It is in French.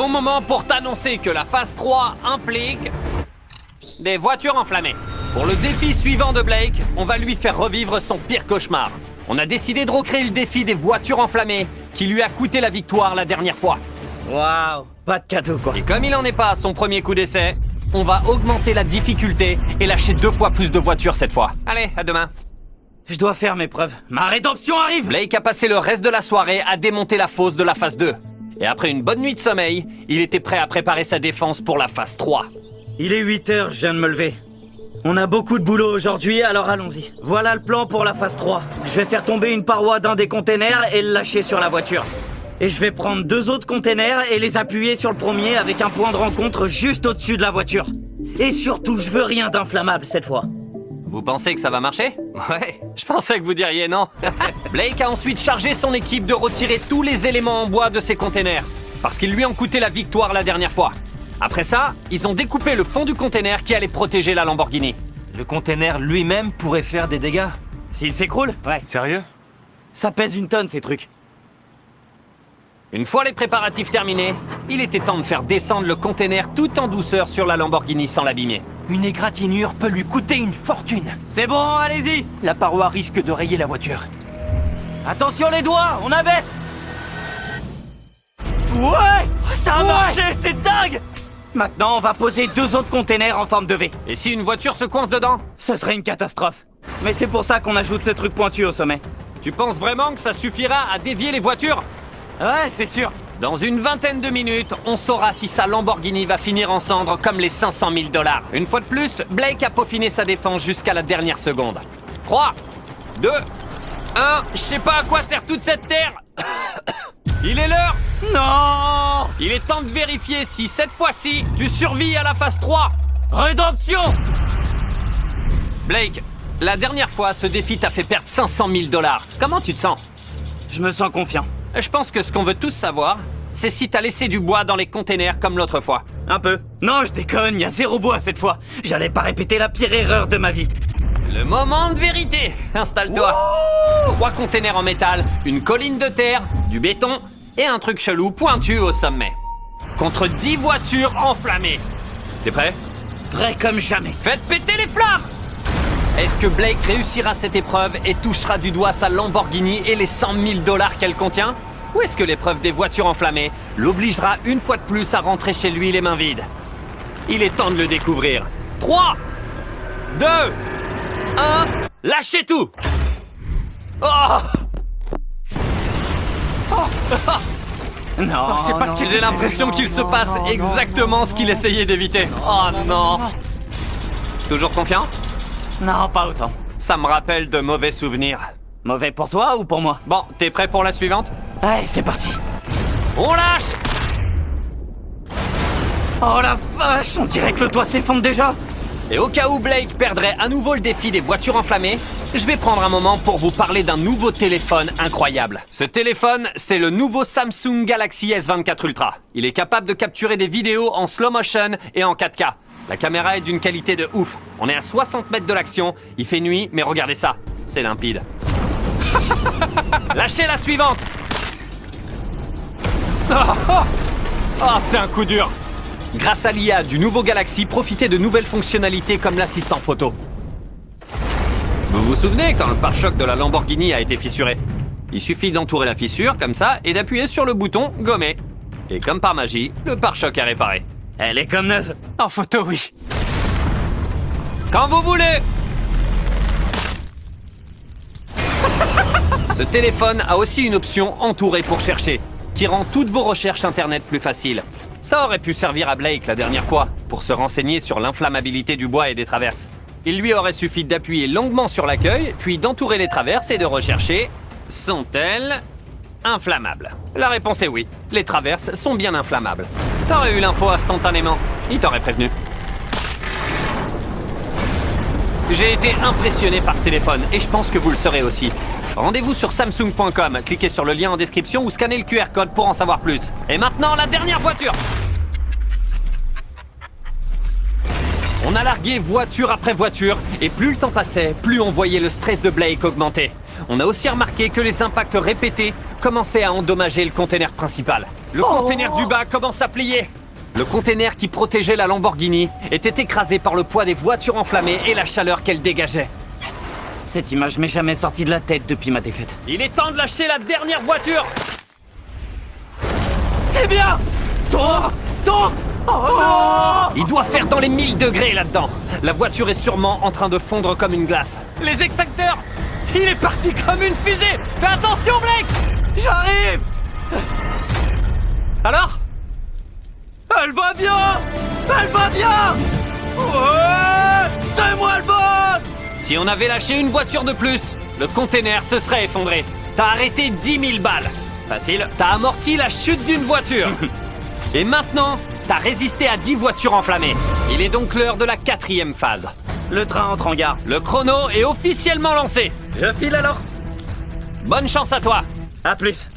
Bon moment pour t'annoncer que la phase 3 implique des voitures enflammées. Pour le défi suivant de Blake, on va lui faire revivre son pire cauchemar. On a décidé de recréer le défi des voitures enflammées qui lui a coûté la victoire la dernière fois. Waouh, pas de cadeau quoi. Et comme il en est pas à son premier coup d'essai, on va augmenter la difficulté et lâcher 2 fois plus de voitures cette fois. Allez, à demain. Je dois faire mes preuves. Ma rédemption arrive. Blake a passé le reste de la soirée à démonter la fosse de la phase 2. Et après une bonne nuit de sommeil, il était prêt à préparer sa défense pour la phase 3. Il est 8h, je viens de me lever. On a beaucoup de boulot aujourd'hui, alors allons-y. Voilà le plan pour la phase 3. Je vais faire tomber une paroi d'un des containers et le lâcher sur la voiture. Et je vais prendre 2 autres containers et les appuyer sur le premier avec un point de rencontre juste au-dessus de la voiture. Et surtout, je veux rien d'inflammable cette fois. Vous pensez que ça va marcher? Ouais, je pensais que vous diriez non. Blake a ensuite chargé son équipe de retirer tous les éléments en bois de ses containers, parce qu'ils lui ont coûté la victoire la dernière fois. Après ça, ils ont découpé le fond du container qui allait protéger la Lamborghini. Le container lui-même pourrait faire des dégâts. S'il s'écroule? Ouais. Sérieux? Ça pèse une tonne ces trucs. Une fois les préparatifs terminés, il était temps de faire descendre le container tout en douceur sur la Lamborghini sans l'abîmer. Une égratignure peut lui coûter une fortune. C'est bon, allez-y. La paroi risque de rayer la voiture. Attention les doigts, on abaisse. Ouais! Ça a marché, c'est dingue! Maintenant, on va poser 2 autres containers en forme de V. Et si une voiture se coince dedans? Ce serait une catastrophe. Mais c'est pour ça qu'on ajoute ce truc pointu au sommet. Tu penses vraiment que ça suffira à dévier les voitures? Ouais, c'est sûr. Dans une vingtaine de minutes, on saura si sa Lamborghini va finir en cendres comme les 500 000 $. Une fois de plus, Blake a peaufiné sa défense jusqu'à la dernière seconde. 3, 2, 1, je sais pas à quoi sert toute cette terre. Il est l'heure. Non! Il est temps de vérifier si cette fois-ci, tu survis à la phase 3. Rédemption! Blake, la dernière fois, ce défi t'a fait perdre 500 000 $. Comment tu te sens? Je me sens confiant. Je pense que ce qu'on veut tous savoir, c'est si t'as laissé du bois dans les containers comme l'autre fois. Un peu. Non, je déconne, y a 0 bois cette fois. J'allais pas répéter la pire erreur de ma vie. Le moment de vérité. Installe-toi. 3 containers en métal, une colline de terre, du béton et un truc chelou pointu au sommet. Contre 10 voitures enflammées. T'es prêt? Prêt comme jamais. Faites péter les flammes! Est-ce que Blake réussira cette épreuve et touchera du doigt sa Lamborghini et les 100 000 $ qu'elle contient? Ou est-ce que l'épreuve des voitures enflammées l'obligera une fois de plus à rentrer chez lui les mains vides? Il est temps de le découvrir. 3, 2, 1, lâchez tout! Oh! Non, C'est parce que j'ai l'impression qu'il se passe exactement ce qu'il essayait d'éviter. Oh non! Toujours confiant? Non, pas autant. Ça me rappelle de mauvais souvenirs. Mauvais pour toi ou pour moi? Bon, t'es prêt pour la suivante? Allez, c'est parti. On lâche! Oh la vache, on dirait que le toit s'effondre déjà. Et au cas où Blake perdrait à nouveau le défi des voitures enflammées, je vais prendre un moment pour vous parler d'un nouveau téléphone incroyable. Ce téléphone, c'est le nouveau Samsung Galaxy S24 Ultra. Il est capable de capturer des vidéos en slow motion et en 4K. La caméra est d'une qualité de ouf. On est à 60 mètres de l'action, il fait nuit, mais regardez ça, c'est limpide. Lâchez la suivante. Oh, c'est un coup dur. Grâce à l'IA du nouveau Galaxy, profitez de nouvelles fonctionnalités comme l'assistant photo. Vous vous souvenez quand le pare-choc de la Lamborghini a été fissuré? Il suffit d'entourer la fissure, comme ça, et d'appuyer sur le bouton « Gommer ». Et comme par magie, le pare-choc est réparé. Elle est comme neuve. En photo, oui. Quand vous voulez! Ce téléphone a aussi une option « Entourer pour chercher », qui rend toutes vos recherches internet plus faciles. Ça aurait pu servir à Blake la dernière fois, pour se renseigner sur l'inflammabilité du bois et des traverses. Il lui aurait suffi d'appuyer longuement sur l'accueil, puis d'entourer les traverses et de rechercher « Sont-elles inflammables ?» La réponse est oui, les traverses sont bien inflammables. T'aurais eu l'info instantanément, il t'aurait prévenu. J'ai été impressionné par ce téléphone et je pense que vous le serez aussi. Rendez-vous sur Samsung.com, cliquez sur le lien en description ou scannez le QR code pour en savoir plus. Et maintenant, la dernière voiture! On a largué voiture après voiture, et plus le temps passait, plus on voyait le stress de Blake augmenter. On a aussi remarqué que les impacts répétés commençaient à endommager le container principal. Le container du bas commence à plier. Le container qui protégeait la Lamborghini était écrasé par le poids des voitures enflammées et la chaleur qu'elles dégageaient. Cette image m'est jamais sortie de la tête depuis ma défaite. Il est temps de lâcher la dernière voiture. C'est bien. Tombe. Oh non! Il doit faire dans les 1000 degrés là-dedans. La voiture est sûrement en train de fondre comme une glace. Les extincteurs! Il est parti comme une fusée! Fais attention, Blake! J'arrive! Alors? Elle va bien! Elle va bien! Ouais! C'est moi le boss! Si on avait lâché une voiture de plus, le container se serait effondré. T'as arrêté 10 000 balles. Facile. T'as amorti la chute d'une voiture. Et maintenant, t'as résisté à 10 voitures enflammées. Il est donc l'heure de la 4e phase. Le train entre en gare. Le chrono est officiellement lancé. Je file alors. Bonne chance à toi. À plus.